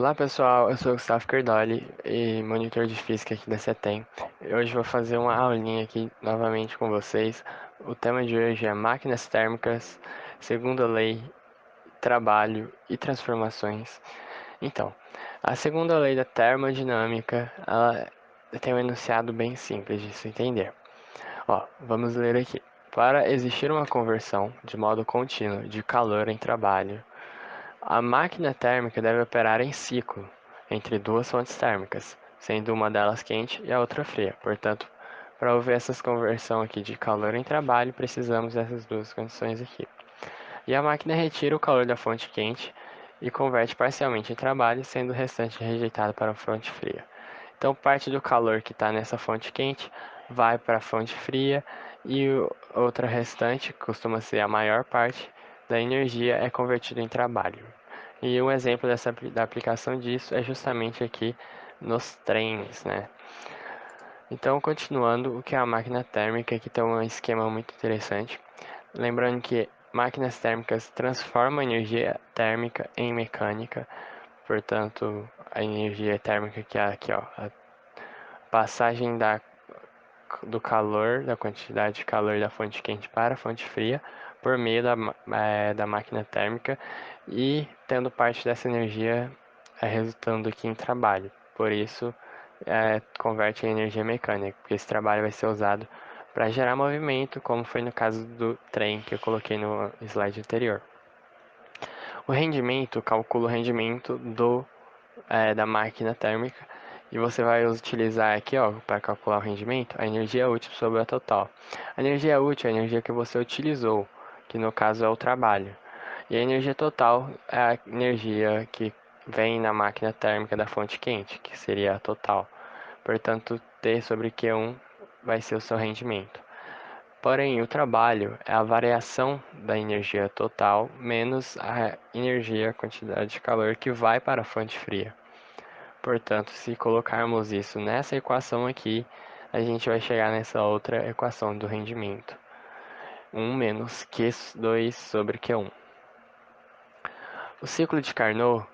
Olá pessoal, eu sou o Gustavo Cardoli e monitor de física aqui da CETEM. Hoje vou fazer uma aulinha aqui novamente com vocês. O tema de hoje é máquinas térmicas, segunda lei, trabalho e transformações. Então, a segunda lei da termodinâmica, ela tem um enunciado bem simples de se entender. Vamos ler aqui. Para existir uma conversão de modo contínuo de calor em trabalho, a máquina térmica deve operar em ciclo entre duas fontes térmicas, sendo uma delas quente e a outra fria. Portanto, para haver essa conversão aqui de calor em trabalho, precisamos dessas duas condições aqui. E a máquina retira o calor da fonte quente e converte parcialmente em trabalho, sendo o restante rejeitado para a fonte fria. Então, parte do calor que está nessa fonte quente vai para a fonte fria e outra restante, que costuma ser a maior parte da energia, é convertida em trabalho. E um exemplo da aplicação disso é justamente aqui nos trens, né? Então, continuando, o que é a máquina térmica, aqui tem um esquema muito interessante. Lembrando que máquinas térmicas transformam a energia térmica em mecânica, portanto, a energia térmica que é aqui, ó, a passagem do calor, da quantidade de calor da fonte quente para a fonte fria, por meio da máquina térmica e tendo parte dessa energia resultando aqui em trabalho. Por isso, converte em energia mecânica, porque esse trabalho vai ser usado para gerar movimento, como foi no caso do trem que eu coloquei no slide anterior. O rendimento calcula o rendimento da máquina térmica e você vai utilizar aqui, ó, para calcular o rendimento, a energia útil sobre a total. A energia útil é a energia que você utilizou, que no caso é o trabalho. E a energia total é a energia que vem na máquina térmica da fonte quente, que seria a total. Portanto, T sobre Q1 vai ser o seu rendimento. Porém, o trabalho é a variação da energia total menos a energia, a quantidade de calor que vai para a fonte fria. Portanto, se colocarmos isso nessa equação aqui, a gente vai chegar nessa outra equação do rendimento. 1 menos Q2 sobre Q1. O ciclo de Carnot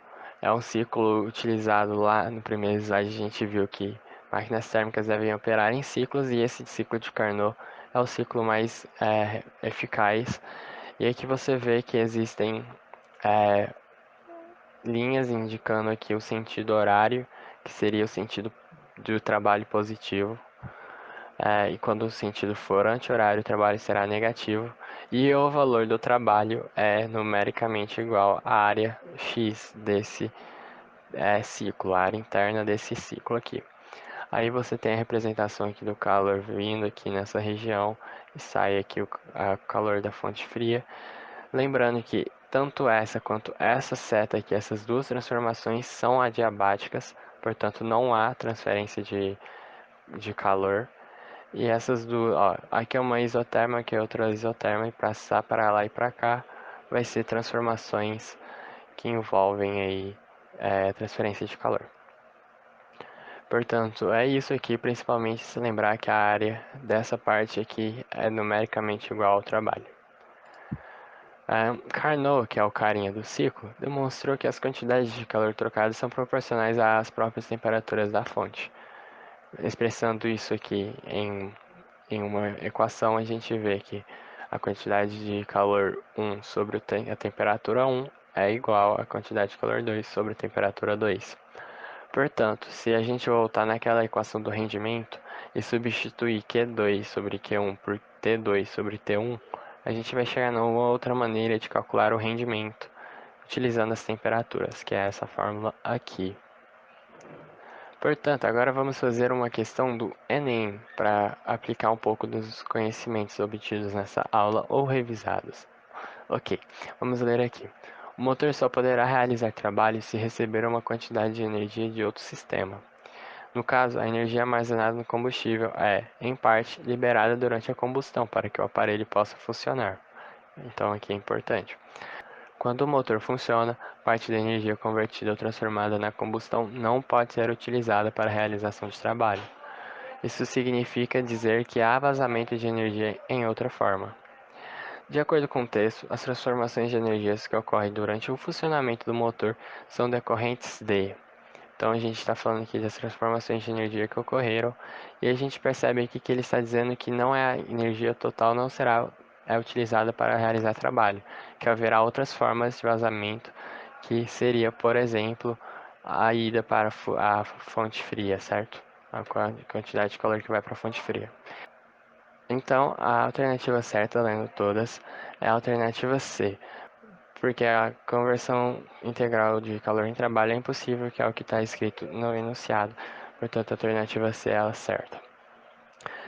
é um ciclo utilizado lá no primeiro slide. A gente viu que máquinas térmicas devem operar em ciclos e esse ciclo de Carnot é o ciclo mais eficaz. E aqui você vê que existem é, linhas indicando aqui o sentido horário, que seria o sentido do trabalho positivo. E quando o sentido for anti-horário, o trabalho será negativo. E o valor do trabalho é numericamente igual à área x desse ciclo, a área interna desse ciclo aqui. Aí você tem a representação aqui do calor vindo aqui nessa região e sai aqui o calor da fonte fria. Lembrando que tanto essa quanto essa seta aqui, essas duas transformações são adiabáticas, portanto não há transferência de calor. E essas duas, ó, aqui é uma isoterma, aqui é outra isoterma, e passar para lá e para cá vai ser transformações que envolvem aí transferência de calor. Portanto, é isso aqui, principalmente se lembrar que a área dessa parte aqui é numericamente igual ao trabalho. Carnot, que é o carinha do ciclo, demonstrou que as quantidades de calor trocadas são proporcionais às próprias temperaturas da fonte. Expressando isso aqui em uma equação, a gente vê que a quantidade de calor 1 sobre a temperatura 1 é igual à quantidade de calor 2 sobre a temperatura 2. Portanto, se a gente voltar naquela equação do rendimento e substituir Q2 sobre Q1 por T2 sobre T1, a gente vai chegar numa outra maneira de calcular o rendimento utilizando as temperaturas, que é essa fórmula aqui. Portanto, agora vamos fazer uma questão do Enem para aplicar um pouco dos conhecimentos obtidos nessa aula ou revisados. Ok, vamos ler aqui. O motor só poderá realizar trabalho se receber uma quantidade de energia de outro sistema. No caso, a energia armazenada no combustível é, em parte, liberada durante a combustão para que o aparelho possa funcionar. Então, aqui é importante. Quando o motor funciona, parte da energia convertida ou transformada na combustão não pode ser utilizada para a realização de trabalho. Isso significa dizer que há vazamento de energia em outra forma. De acordo com o texto, as transformações de energias que ocorrem durante o funcionamento do motor são decorrentes de. Então a gente está falando aqui das transformações de energia que ocorreram e a gente percebe aqui que ele está dizendo que não é a energia total não será utilizada para realizar trabalho, que haverá outras formas de vazamento que seria, por exemplo, a ida para a fonte fria, certo? A quantidade de calor que vai para a fonte fria. Então, a alternativa certa, lendo todas, é a alternativa C, porque a conversão integral de calor em trabalho é impossível, que é o que está escrito no enunciado. Portanto, a alternativa C é a certa.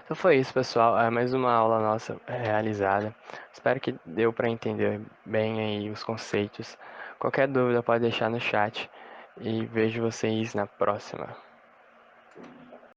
Então foi isso, pessoal. É mais uma aula nossa realizada. Espero que deu para entender bem aí os conceitos. Qualquer dúvida pode deixar no chat e vejo vocês na próxima.